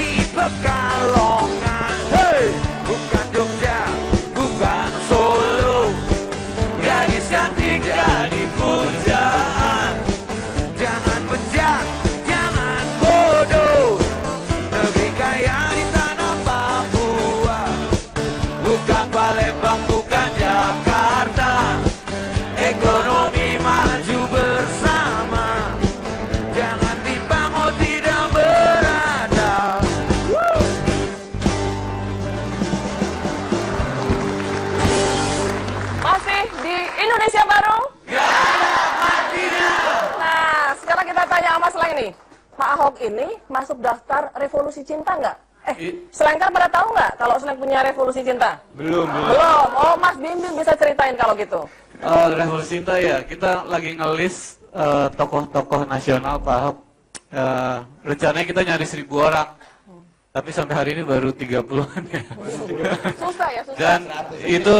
di Pekalongan. Hei, bukan Jogja, bukan Solo, gadis cantik jadi pujaan. Jangan bejat, jangan bodoh, negeri kaya di tanah Papua. Bukan Palembang, bukan Jakarta, ekonomi maju bersama. Jangan timbang, oh tidak beradab. Masih di Indonesia Baru. Gak ada matinya. Nah, sekarang kita tanya sama Sleng nih. Pak Ahok ini masuk daftar revolusi cinta nggak? Sleng kan pada tahu nggak kalau Sleng punya revolusi cinta? Belum. Belum. Oh, Mas Bimbing bisa ceritain kalau gitu. Revolusi cinta ya, kita lagi ngelis tokoh-tokoh nasional Pak Ahok. Rencananya kita nyari 1.000 orang. Tapi sampai hari ini baru 30-an ya. Susah ya, susah. Dan itu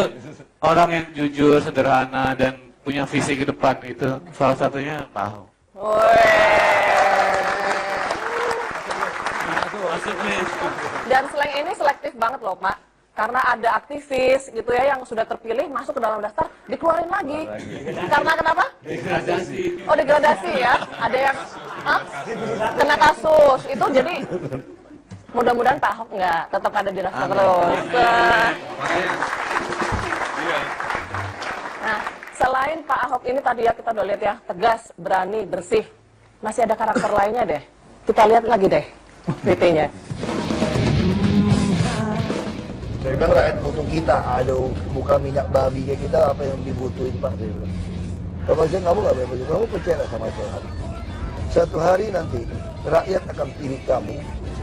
orang yang jujur, sederhana, dan punya visi ke depan. Itu salah satunya Pak Ahok. Masuk nih. Dan Sleng ini selektif banget loh, Pak. Karena ada aktivis gitu ya yang sudah terpilih masuk ke dalam daftar, dikeluarin lagi. Karena kenapa? Degradasi. Oh, degradasi ya. Ada yang kena kasus. Itu jadi mudah-mudahan Pak Ahok nggak tetap ada di daftar terus. Nah, selain Pak Ahok ini tadi ya kita udah lihat ya, tegas, berani, bersih. Masih ada karakter lainnya deh. Kita lihat lagi deh VT-nya. Saya bilang rakyat butuh kita, ada bukan minyak babi kayak kita, apa yang dibutuhin Pak. Saya bilang, kalau saya kamu nggak bebas, kamu percaya sama saya. Satu hari nanti rakyat akan pilih kamu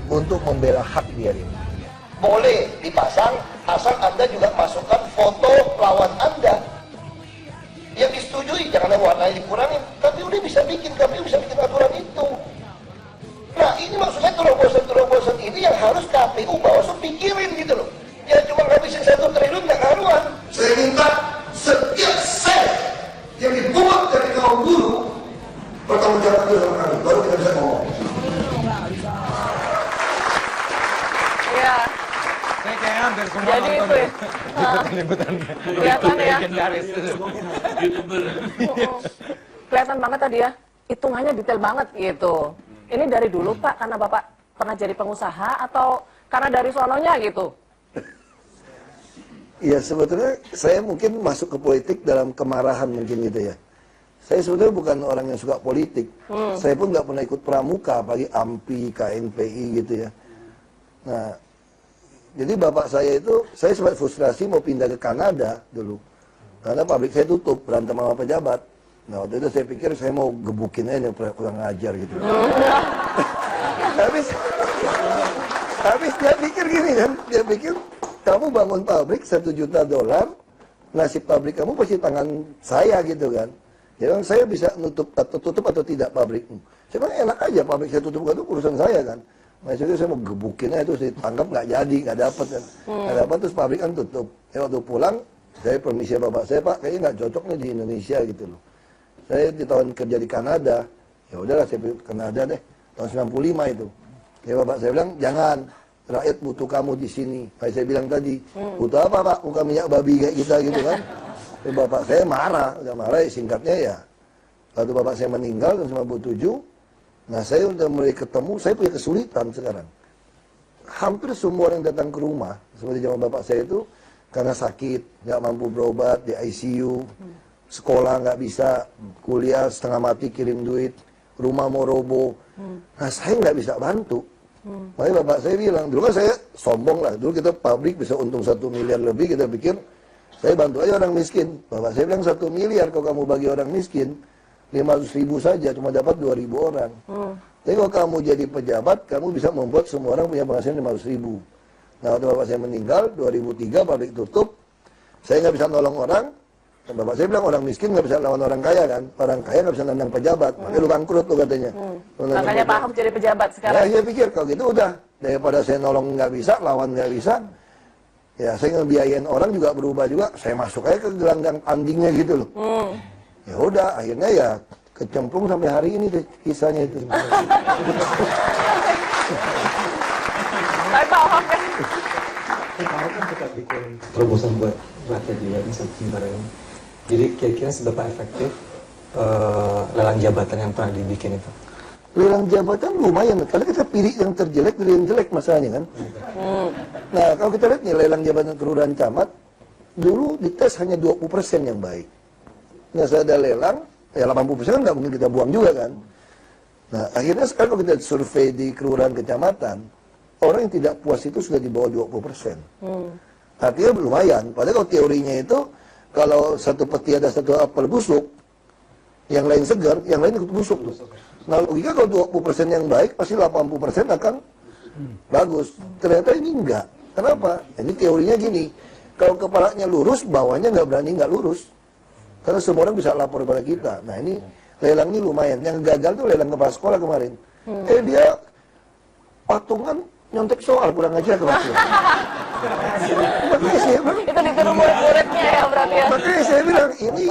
untuk membela hak dia ini. Boleh dipasang, asal Anda juga masukkan foto lawan Anda. Yang disetujui, jangan warnanya dikurangin. Tapi udah bisa bikin, kami bisa bikin aturan itu. Nah ini maksudnya terobosan-terobosan ini yang harus KPU Bawaslu pikirin gitu loh. Ya cuma ngabisin 1 triliun nggak ngaruhan. Saya minta setiap sel yang dibuat dari kaum buruh bertanggung jawab dulu sama kami, baru kita bisa ngomong. Iya. Saya kayak hampir semua Jadi itu ya. liputan-liputannya. Kelihatan ya. Legendaris. YouTuber. Kelihatan banget tadi ya. Hitungannya detail banget gitu. Ini dari dulu Pak, karena Bapak pernah jadi pengusaha atau karena dari sononya gitu? Iya sebetulnya saya mungkin masuk ke politik dalam kemarahan mungkin gitu ya. Saya sebetulnya bukan orang yang suka politik. Saya pun nggak pernah ikut pramuka, apalagi AMPI, KNPI gitu ya. Nah, jadi bapak saya itu, saya sempat frustrasi mau pindah ke Kanada dulu. Karena pabrik saya tutup, berantem sama pejabat. Nah waktu itu saya pikir saya mau gebukin aja yang kurang ajar gitu. Habis dia pikir gini kan, dia pikir kamu bangun pabrik $1 juta, nasib pabrik kamu pasti tangan saya gitu kan. Dia bilang saya bisa tutup atau tidak pabrikmu. Saya bilang enak aja pabrik saya tutup itu urusan saya kan. Maksudnya saya mau gebukin aja terus ditangkap nggak jadi, nggak dapat kan. Nggak dapat terus pabrik kan tutup. Waktu pulang saya permisi bapak saya, Pak kayaknya nggak cocok nih di Indonesia gitu loh. Saya di tahun kerja di Kanada, ya udahlah saya pergi ke Kanada deh tahun 95 itu. Ya bapak saya bilang jangan, rakyat butuh kamu di sini. Kayak saya bilang tadi, butuh apa Pak? Bukan minyak babi kayak kita gitu kan. Ya, bapak saya marah, udah marah ya singkatnya ya. Waktu bapak saya meninggal tahun 97, nah saya udah mulai ketemu, saya punya kesulitan sekarang. Hampir semua orang datang ke rumah, seperti zaman bapak saya itu, karena sakit, nggak mampu berobat, di ICU, sekolah nggak bisa, kuliah setengah mati kirim duit, rumah mau roboh. Nah saya nggak bisa bantu. Makanya bapak saya bilang, dulu kan saya sombong lah, dulu kita pabrik bisa untung 1 miliar lebih, kita pikir saya bantu aja orang miskin. Bapak saya bilang 1 miliar kalau kamu bagi orang miskin, 500.000 saja cuma dapat 2.000 orang. Tapi kalau kamu jadi pejabat, kamu bisa membuat semua orang punya penghasilan 500.000. Nah waktu bapak saya meninggal, 2003 pabrik tutup, saya nggak bisa nolong orang. Dan bapak saya bilang orang miskin nggak bisa lawan orang kaya kan, orang kaya nggak bisa nendang pejabat, makanya lu bangkrut tuh katanya. Makanya Pak Ahok jadi pejabat sekarang. Ya saya pikir kalau gitu udah, daripada saya nolong nggak bisa, lawan nggak bisa, ya saya ngebiayain orang juga berubah juga, saya masuk aja ke gelanggang tandingnya gitu loh. Ya udah, akhirnya ya kecemplung sampai hari ini deh, kisahnya itu. Tapi Pak Ahok ya. Kalau kan kita bikin terobosan buat rakyat juga nih sebentar ini. Jadi kira-kira seberapa efektif lelang jabatan yang pernah dibikin itu? Lelang jabatan lumayan, karena kita pilih yang terjelek dari yang jelek masalahnya kan. Nah, kalau kita lihat nih lelang jabatan kelurahan camat, dulu dites hanya 20% yang baik. Nah, saya ada lelang, ya 80% kan nggak mungkin kita buang juga kan. Nah, akhirnya sekarang kalau kita survei di kelurahan kecamatan, orang yang tidak puas itu sudah di bawah 20%. Artinya lumayan. Padahal kalau teorinya itu, kalau satu peti ada satu apel busuk, yang lain segar, yang lain ikut busuk tuh. Nah, logika kalau 20% yang baik, pasti 80% akan bagus. Ternyata ini enggak. Kenapa? Ini teorinya gini, kalau kepalanya lurus, bawahnya nggak berani nggak lurus. Karena semua orang bisa lapor kepada kita. Nah, ini lelang ini lumayan. Yang gagal tuh lelang kepala sekolah kemarin. Dia patungan nyontek soal, kurang ajar kelasnya. Makanya saya bilang, Itu ditiru murid-muridnya ya berarti ya. makanya saya bilang, ini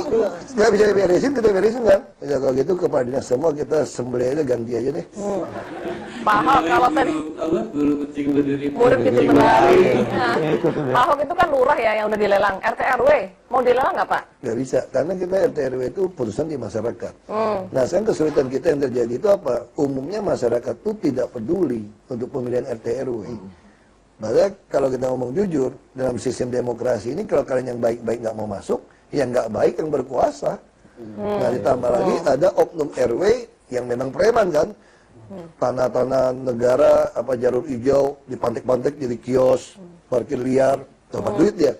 nggak bisa diberesin, kita beresin kan? Ya kalau gitu kepala dinas semua kita sembelih aja, ganti aja deh. Pak Ahok kalau tadi Baru kucing berdiri. murid itu berlari. Nah, Pak Ahok itu kan lurah ya yang udah dilelang. RT RW mau dilelang nggak Pak? Nggak bisa, karena kita RT RW itu putusan di masyarakat. Nah, sekarang kesulitan kita yang terjadi itu apa? Umumnya masyarakat itu tidak peduli untuk pemilihan RT RW. Padahal kalau kita ngomong jujur, dalam sistem demokrasi ini kalau kalian yang baik-baik nggak mau masuk, yang nggak baik yang berkuasa. Nah, ditambah lagi ada oknum RW yang memang preman kan. Tanah-tanah negara, apa jalur hijau, dipantek-pantek jadi kios, parkir liar, dapat duit dia.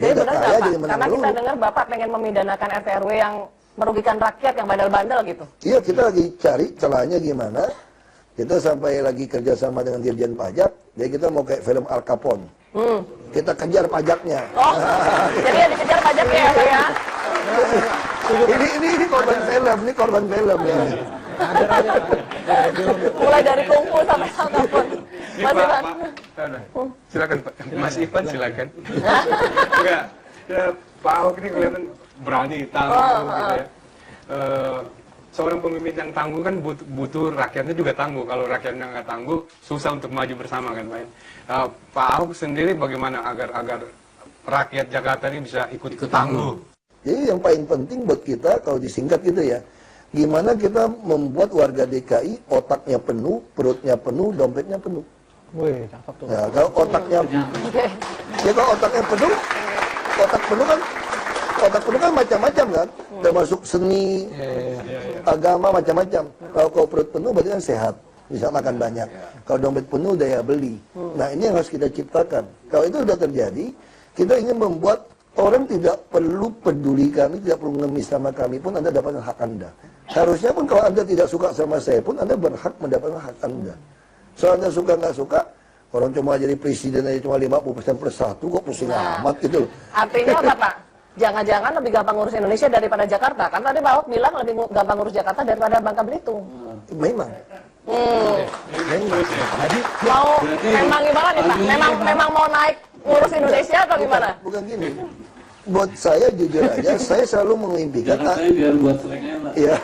Jadi udah benar kaya nggak Pak? jadi menang Karena kita dulu. dengar Bapak pengen memidanakan RT RW yang merugikan rakyat yang bandel-bandel gitu. Iya, kita lagi cari celahnya gimana. Kita sampai lagi kerjasama dengan Dirjen Pajak, jadi kita mau kayak film Al Capone. Kita kejar pajaknya. Oh, jadi yang dikejar pajaknya ya Pak ya? Ini korban film, ini korban film ya. Mulai dari kungfu sampai Al Capone. Ini Mas Ivan. Silakan Pak. Mas Ivan silakan. Enggak. Ya, Pak Ahok ini kelihatan berani, tangguh gitu ya. Seorang pemimpin yang tangguh kan butuh rakyatnya juga tangguh. Kalau rakyatnya nggak tangguh, susah untuk maju bersama kan Pak. Pak Ahok sendiri bagaimana agar rakyat Jakarta ini bisa ikut tangguh? Jadi yang paling penting buat kita, kalau disingkat gitu ya, gimana kita membuat warga DKI otaknya penuh, perutnya penuh, dompetnya penuh. Wih, cakep tuh. Nah, kalau otaknya, ya kalau otaknya penuh, otak penuh kan macam-macam kan, termasuk seni, agama macam-macam. Kalau perut penuh berarti kan sehat, bisa makan banyak. Kalau dompet penuh daya beli. Nah, ini yang harus kita ciptakan. Kalau itu sudah terjadi, kita ingin membuat orang tidak perlu peduli kami, tidak perlu ngemis sama kami pun Anda dapatkan hak Anda. Harusnya pun kalau Anda tidak suka sama saya pun Anda berhak mendapatkan hak Anda. Soal Anda suka nggak suka, orang cuma jadi presiden aja cuma 50% per satu, kok pusing amat gitu loh. Artinya apa Pak? Jangan-jangan lebih gampang ngurus Indonesia daripada Jakarta. Kan tadi Pak Ahok bilang lebih gampang ngurus Jakarta daripada Bangka Belitung. Memang. Mau memang gimana nih Pak? Memang mau naik ngurus Indonesia atau gimana? Bukan gini. Buat saya jujur aja, saya selalu mengimpikan. Katanya biar buat seleknya enak. Iya.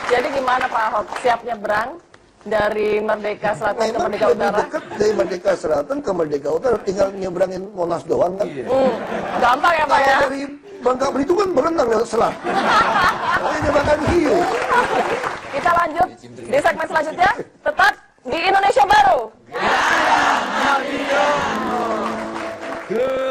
Jadi gimana Pak Ahok? Siap nyebrang dari Merdeka Selatan ke Memang Merdeka lebih Utara? dekat dari Merdeka Selatan ke Merdeka Utara, tinggal nyebrangin Monas doang kan. Gampang ya Pak ya? Kalau dari Bangka Belitung kan berenang lewat selat. Ini nyebrangkan hiu. Kita lanjut di segmen selanjutnya. Tetap di Indonesia Baru. Good.